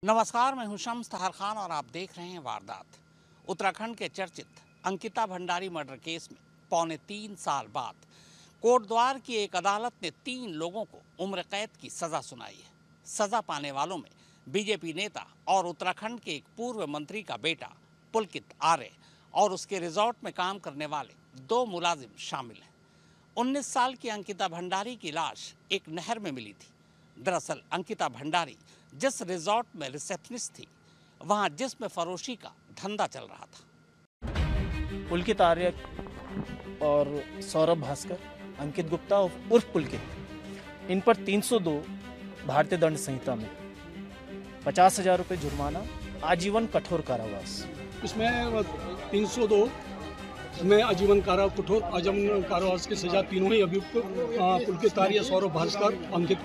नमस्कार, मैं हूं शम्स तहर खान और आप देख रहे हैं वारदात। उत्तराखंड के चर्चित अंकिता भंडारी मर्डर केस में पौने 3 साल बाद कोटद्वार की एक अदालत ने 3 लोगों को उम्र कैद की सजा सुनाई है। सजा पाने वालों में बीजेपी नेता और उत्तराखंड के एक पूर्व मंत्री का बेटा पुलकित आर्य और उसके रिजॉर्ट में काम करने वाले 2 मुलाजिम शामिल हैं। 19 साल की अंकिता भंडारी की लाश एक नहर में मिली थी। दरअसल अंकिता भंडारी जिस रिजॉर्ट में रिसेप्शनिस्ट थी, वहां जिस्म फरोशी का धंधा चल रहा था। पुलकित आर्य और सौरभ भास्कर, अंकित गुप्ता उर्फ पुलकित, इन पर 302 भारतीय दंड संहिता में 50,000 रुपये जुर्माना, आजीवन कठोर कारावास। इसमें 302 में आजीवन कारावास की सजा तीनों ही अभियुक्त पुलकित आर्य, सौरभ भास्कर, अंकित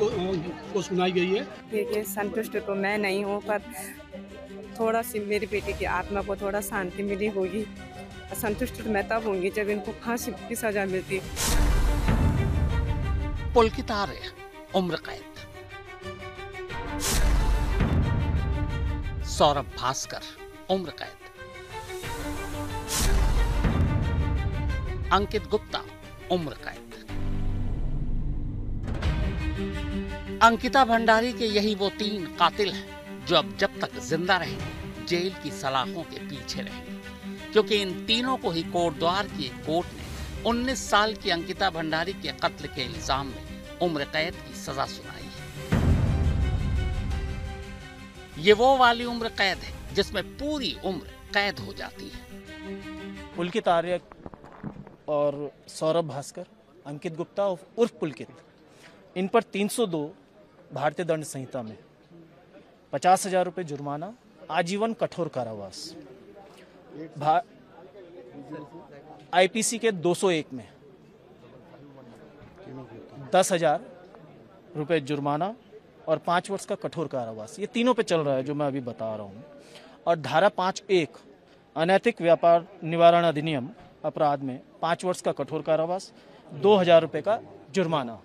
को सुनाई गई है। देखिए, संतुष्ट तो मैं नहीं हूँ, पर थोड़ा सी मेरी बेटी की आत्मा को थोड़ा शांति मिली होगी। संतुष्ट तो मैं तब होंगी जब इनको फांसी की सजा मिलती। पुलकित आर्य उम्र कैद, सौरभ भास्कर उम्र कैद, अंकित गुप्ता उम्र कैद। अंकिता भंडारी के यही वो 3 कातिल हैं जो अब जब तक जिंदा रहेंगे जेल की सलाखों के पीछे रहेंगे, क्योंकि इन तीनों को ही कोटद्वार की एक कोर्ट ने 19 साल की अंकिता भंडारी के कत्ल के इल्जाम में उम्र कैद की सजा सुनाई है। ये वो वाली उम्र कैद है जिसमें पूरी उम्र कैद हो जाती है। पुलकित आर्य और सौरभ भास्कर, अंकित गुप्ता उर्फ पुलकित, इन पर 302 भारतीय दंड संहिता में 50,000 रुपये जुर्माना, आजीवन कठोर कारावास। आईपीसी के 201 में 10,000 रुपये जुर्माना और 5 वर्ष का कठोर कारावास। ये तीनों पे चल रहा है जो मैं अभी बता रहा हूँ। और धारा 5(1) अनैतिक व्यापार निवारण अधिनियम अपराध में 5 वर्ष का कठोर कारावास, 2,000 रुपये का जुर्माना।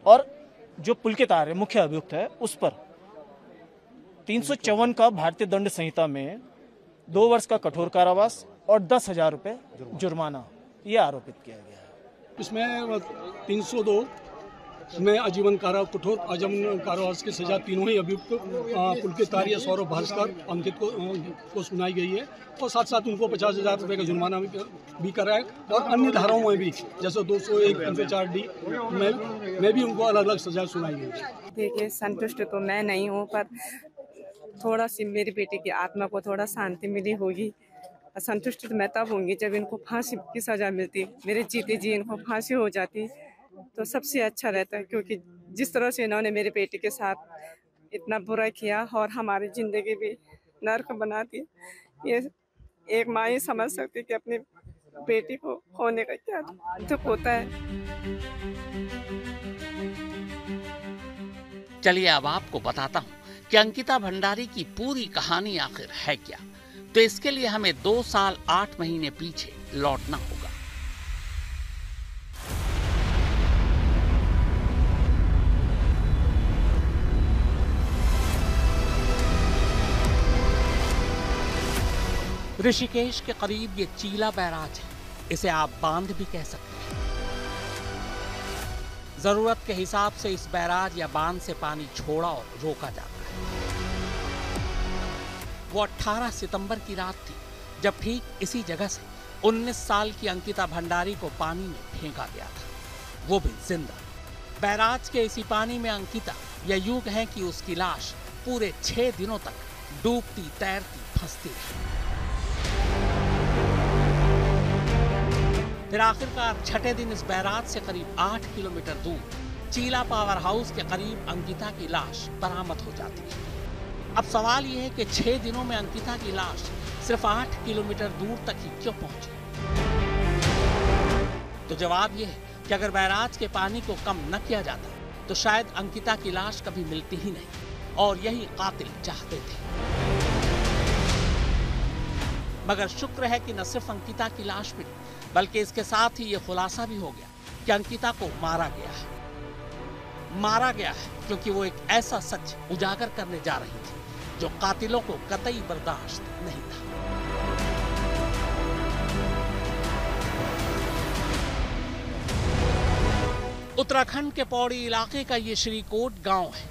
और जो पुलकित आर्य मुख्य अभियुक्त है उस पर 354 का भारतीय दंड संहिता में 2 वर्ष का कठोर कारावास और 10,000 रुपये जुर्माना ये आरोपित किया गया है। इसमें 302 में आजीवन कारावास की सजा तीनों ही अभियुक्त पुलकित आर्य, सौरभ भास्कर, अंकित को सुनाई गई है। और साथ साथ उनको 50,000 रुपये का जुर्माना भी करा है। और अन्य धाराओं में भी जैसे 201, 304D में भी उनको अलग अलग सजा सुनाई गई है। देखिए, संतुष्ट तो मैं नहीं हूँ, पर थोड़ा सी मेरी बेटी की आत्मा को थोड़ा शांति मिली होगी। संतुष्ट तो मैं तब होंगी जब इनको फांसी की सजा मिलती। मेरे जीते जी इनको फांसी हो जाती तो सबसे अच्छा रहता है, क्योंकि जिस तरह से इन्होंने मेरी बेटी के साथ इतना बुरा किया और हमारी ज़िंदगी भी नर्क बना दी, ये एक माँ ही समझ सकती कि अपनी बेटी को खोने का क्या दुख होता है। चलिए अब आपको बताता हूँ कि अंकिता भंडारी की पूरी कहानी आखिर है क्या। तो इसके लिए हमें 2 साल 8 महीने पीछे लौटना होगा। ऋषिकेश के करीब ये चीला बैराज है। इसे आप बांध भी कह सकते हैं। जरूरत के हिसाब से इस बैराज या बांध से पानी छोड़ा और रोका जाता है। वो 18 सितंबर की रात थी जब ठीक इसी जगह से 19 साल की अंकिता भंडारी को पानी में फेंका गया था, वो भी जिंदा। बैराज के इसी पानी में अंकिता, या यूं कहें कि उसकी लाश पूरे 6 दिनों तक डूबती, तैरती, फंसती रही। फिर आखिरकार 6ठे दिन इस बैराज से करीब 8 किलोमीटर दूर चीला पावर हाउस के करीब अंकिता की लाश बरामद हो जाती है। अब सवाल यह है कि 6 दिनों में अंकिता की लाश सिर्फ 8 किलोमीटर दूर तक ही क्यों पहुंची? तो जवाब यह है कि अगर बैराज के पानी को कम न किया जाता तो शायद अंकिता की लाश कभी मिलती ही नहीं, और यही कातिल चाहते थे। मगर शुक्र है कि न सिर्फ अंकिता की लाश मिली, बल्कि इसके साथ ही ये खुलासा भी हो गया कि अंकिता को मारा गया है। मारा गया है क्योंकि वो एक ऐसा सच उजागर करने जा रही थी जो कातिलों को कतई बर्दाश्त नहीं था। उत्तराखंड के पौड़ी इलाके का ये श्रीकोट गांव है,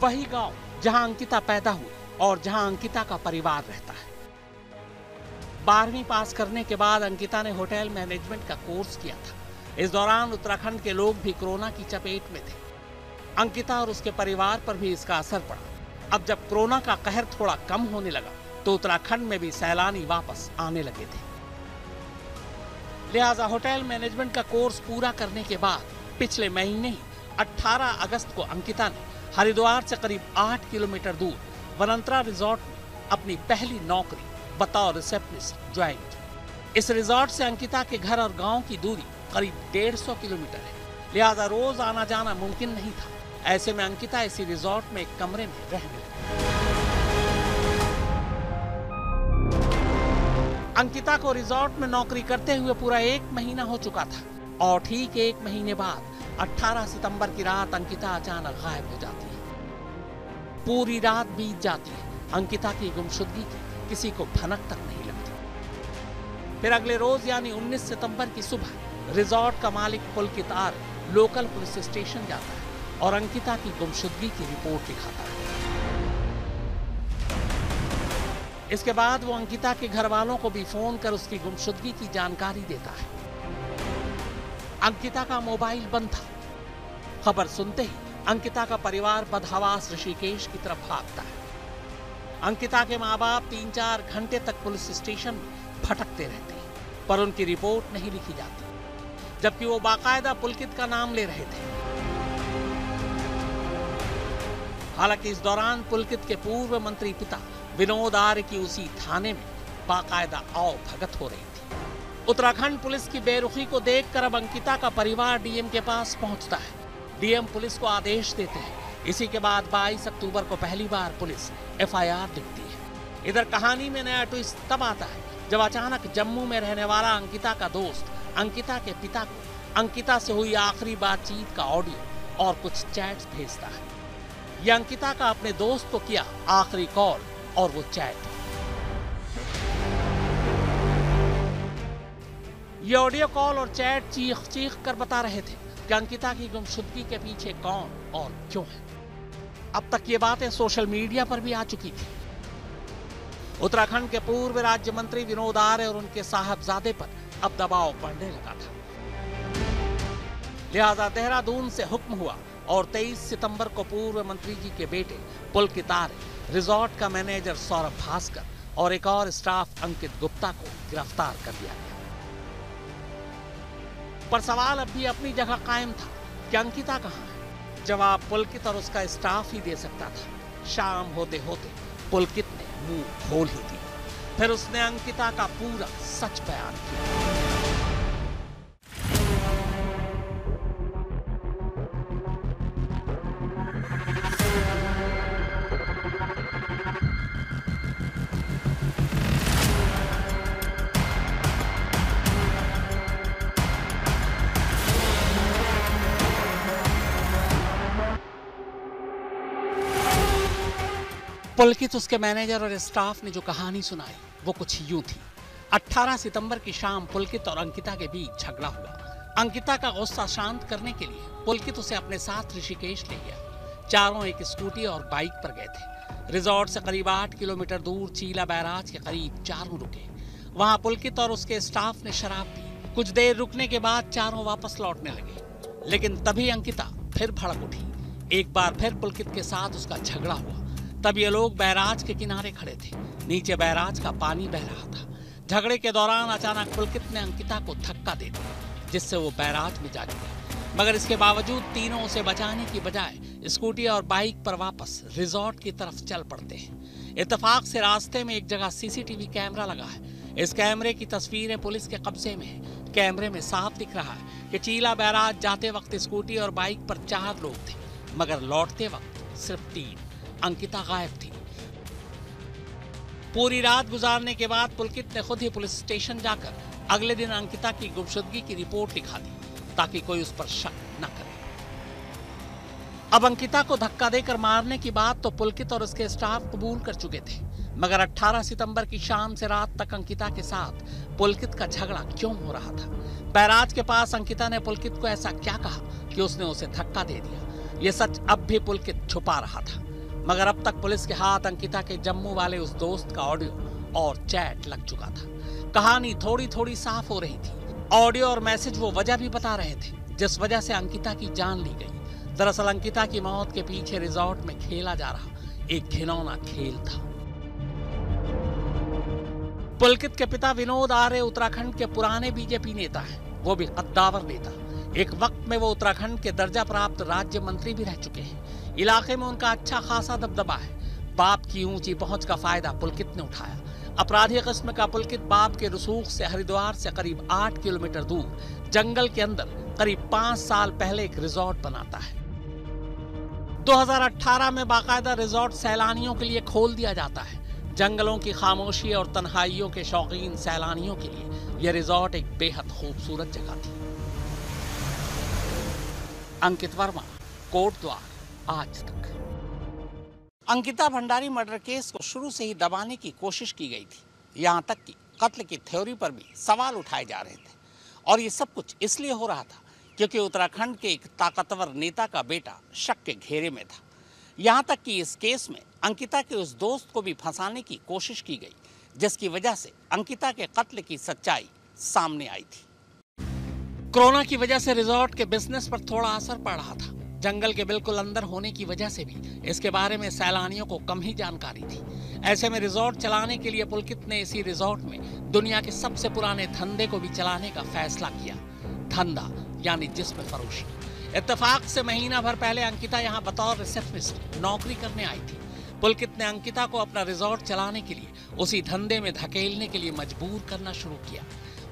वही गांव जहां अंकिता पैदा हुई और जहां अंकिता का परिवार रहता है। 12वीं पास करने के बाद अंकिता ने होटल मैनेजमेंट का कोर्स किया था। इस दौरान उत्तराखंड के लोग भी कोरोना की चपेट में थे। अंकिता और उसके परिवार पर भी इसका असर पड़ा। अब जब कोरोना का कहर थोड़ा कम होने लगा तो उत्तराखंड में भी सैलानी वापस आने लगे थे। लिहाजा होटल मैनेजमेंट का कोर्स पूरा करने के बाद पिछले महीने ही 18 अगस्त को अंकिता ने हरिद्वार से करीब 8 किलोमीटर दूर वनंतरा रिजॉर्ट में अपनी पहली नौकरी बतौर रिसेप्शनिस्ट ज्वाइन की। इस रिजॉर्ट से अंकिता के घर और गांव की दूरी करीब 150 किलोमीटर है, लिहाजा रोज आना जाना मुमकिन नहीं था। ऐसे में अंकिता इसी रिजॉर्ट में एक कमरे में रहने लगी। अंकिता को रिजॉर्ट में नौकरी करते हुए पूरा 1 महीना हो चुका था और ठीक 1 महीने बाद 18 सितंबर की रात अंकिता अचानक गायब हो जाती है। पूरी रात बीत जाती है, अंकिता की गुमशुदगी की किसी को भनक तक नहीं लगती। फिर अगले रोज यानी 19 सितंबर की सुबह रिजॉर्ट का मालिक पुलकित आर्य लोकल पुलिस स्टेशन जाता है और अंकिता की गुमशुदगी की रिपोर्ट लिखाता है। इसके बाद वो अंकिता के घर वालों को भी फोन कर उसकी गुमशुदगी की जानकारी देता है। अंकिता का मोबाइल बंद था। खबर सुनते ही अंकिता का परिवार बदहवास ऋषिकेश की तरफ भागता है। अंकिता के माँ बाप 3-4 घंटे तक पुलिस स्टेशन में भटकते रहते हैं, पर उनकी रिपोर्ट नहीं लिखी जाती, जबकि वो बाकायदा पुलकित का नाम ले रहे थे। हालांकि इस दौरान पुलकित के पूर्व मंत्री पिता विनोद आर्य की उसी थाने में बाकायदा आओ भगत हो रही थी। उत्तराखंड पुलिस की बेरुखी को देखकर अब अंकिता का परिवार डीएम के पास पहुंचता है। डीएम पुलिस को आदेश देते हैं। इसी के बाद 22 अक्टूबर को पहली बार पुलिस एफआईआर लिखती है। इधर कहानी में नया ट्विस्ट तब आता है जब अचानक जम्मू में रहने वाला अंकिता का दोस्त अंकिता के पिता को अंकिता से हुई आखिरी बातचीत का ऑडियो और कुछ चैट्स भेजता है। यह अंकिता का अपने दोस्त को किया आखिरी कॉल और वो चैट। ये ऑडियो कॉल और चैट चीख चीख कर बता रहे थे कि अंकिता की गुमशुदगी के पीछे कौन और क्यों है। अब तक ये बातें सोशल मीडिया पर भी आ चुकी थी। उत्तराखंड के पूर्व राज्य मंत्री विनोद आर्य और उनके साहबजादे पर अब दबाव बढ़ने लगा था। लिहाजा देहरादून से हुक्म हुआ और 23 सितंबर को पूर्व मंत्री जी के बेटे पुलकित आर्य, रिजॉर्ट का मैनेजर सौरभ भास्कर और एक और स्टाफ अंकित गुप्ता को गिरफ्तार कर लिया गया। पर सवाल अब भी अपनी जगह कायम था कि अंकिता कहाँ है। जवाब पुलकित और उसका स्टाफ ही दे सकता था। शाम होते होते पुलकित ने मुंह खोल ही दिया। फिर उसने अंकिता का पूरा सच बयान किया। पुलकित, उसके मैनेजर और स्टाफ ने जो कहानी सुनाई वो कुछ यूं थी। 18 सितंबर की शाम पुलकित और अंकिता के बीच झगड़ा हुआ। अंकिता का गुस्सा शांत करने के लिए पुलकित उसे अपने साथ ऋषिकेश ले गया। चारों एक स्कूटी और बाइक पर गए थे। रिजॉर्ट से करीब 8 किलोमीटर दूर चीला बैराज के करीब चारों रुके। वहां पुलकित और उसके स्टाफ ने शराब पी। कुछ देर रुकने के बाद चारों वापस लौटने लगे, लेकिन तभी अंकिता फिर भड़क उठी। एक बार फिर पुलकित के साथ उसका झगड़ा हुआ। तब ये लोग बैराज के किनारे खड़े थे। नीचे बैराज का पानी बह रहा था। झगड़े के दौरान अचानक पुलकित ने अंकिता को धक्का दे दिया, जिससे वो बैराज में जा गिरी। मगर इसके बावजूद तीनों उसे बचाने की बजाय स्कूटी और बाइक पर वापस रिजॉर्ट की तरफ चल पड़ते हैं। इत्तेफाक से रास्ते में एक जगह सीसीटीवी कैमरा लगा है। इस कैमरे की तस्वीरें पुलिस के कब्जे में है। कैमरे में साफ दिख रहा है कि चीला बैराज जाते वक्त स्कूटी और बाइक पर 4 लोग थे, मगर लौटते वक्त सिर्फ 3। अंकिता गायब थी। पूरी रात गुजारने के बाद पुलकित ने खुद ही पुलिस स्टेशन जाकर अगले दिन अंकिता की गुमशुदगी की रिपोर्ट लिखा दी, ताकि कोई उस पर शक न करे। अब अंकिता को धक्का देकर मारने की बात तो पुलकित और उसके स्टाफ कबूल कर चुके थे, मगर 18 सितंबर की शाम से रात तक अंकिता के साथ पुलकित का झगड़ा क्यों हो रहा था? बैराज के पास अंकिता ने पुलकित को ऐसा क्या कहा कि उसने उसे धक्का दे दिया? ये सच अब भी पुलकित छुपा रहा था, मगर अब तक पुलिस के हाथ अंकिता के जम्मू वाले उस दोस्त का ऑडियो और चैट लग चुका था। कहानी थोड़ी थोड़ी साफ हो रही थी। ऑडियो और मैसेज वो वजह भी बता रहे थे जिस वजह से अंकिता की जान ली गई। दरअसल अंकिता की मौत के पीछे रिजॉर्ट में खेला जा रहा एक घिनौना खेल था। पुलकित के पिता विनोद आर्य उत्तराखंड के पुराने बीजेपी नेता हैं, वो भी कद्दावर नेता। एक वक्त में वो उत्तराखंड के दर्जा प्राप्त राज्य मंत्री भी रह चुके हैं। इलाके में उनका अच्छा खासा दबदबा है। बाप की ऊंची पहुंच का फायदा पुलकित ने उठाया। अपराधी किस्म का पुलकित बाप के रसूख से हरिद्वार से करीब 8 किलोमीटर दूर जंगल के अंदर करीब 5 साल पहले एक रिजॉर्ट बनाता है। 2018 में बाकायदा रिजॉर्ट सैलानियों के लिए खोल दिया जाता है। जंगलों की खामोशी और तन्हाइयों के शौकीन सैलानियों के लिए यह रिजॉर्ट एक बेहद खूबसूरत जगह थी। अंकित वर्मा, कोटद्वार, आज तक। अंकिता भंडारी मर्डर केस को शुरू से ही दबाने की कोशिश की गई थी। यहां तक कि कत्ल की थ्योरी पर भी सवाल उठाए जा रहे थे, और ये सब कुछ इसलिए हो रहा था क्योंकि उत्तराखंड के एक ताकतवर नेता का बेटा शक के घेरे में था। यहां तक कि इस केस में अंकिता के उस दोस्त को भी फंसाने की कोशिश की गई, जिसकी वजह से अंकिता के कत्ल की सच्चाई सामने आई थी। कोरोना की वजह से रिजॉर्ट के बिजनेस पर थोड़ा असर पड़ रहा था। जंगल के बिल्कुल अंदर होने की वजह से भी इसके बारे में सैलानियों को कम ही जानकारी थी। ऐसे में रिजॉर्ट चलाने के लिए पुलकित ने इसी रिजॉर्ट में दुनिया के सबसे पुराने धंधे को भी चलाने का फैसला किया। धंधा यानी जिस्म फरोशी। इत्तेफाक से महीना भर पहले अंकिता यहाँ बतौर रिसेप्शनिस्ट नौकरी करने आई थी। पुलकित ने अंकिता को अपना रिजॉर्ट चलाने के लिए उसी धंधे में धकेलने के लिए मजबूर करना शुरू किया।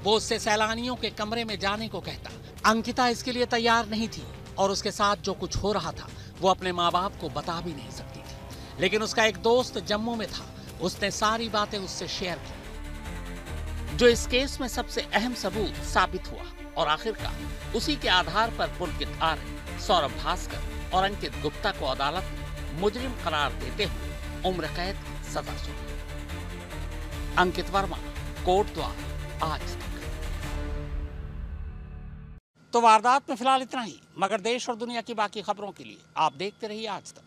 वो उससे सैलानियों के कमरे में जाने को कहता। अंकिता इसके लिए तैयार नहीं थी, और उसके साथ जो कुछ हो रहा था वो अपने माँ बाप को बता भी नहीं सकती थी। लेकिन उसका एक दोस्त जम्मू में था, उसने सारी बातें उससे शेयर की, जो इस केस में सबसे अहम सबूत साबित हुआ। और आखिरकार उसी के आधार पर पुलकित आर्य, सौरभ भास्कर और अंकित गुप्ता को अदालत ने मुजरिम करार देते हुए उम्र कैद की सजा सुनाई। अंकित वर्मा, कोटद्वार, आज तक। तो वारदात में फिलहाल इतना ही, मगर देश और दुनिया की बाकी खबरों के लिए आप देखते रहिए आज तक।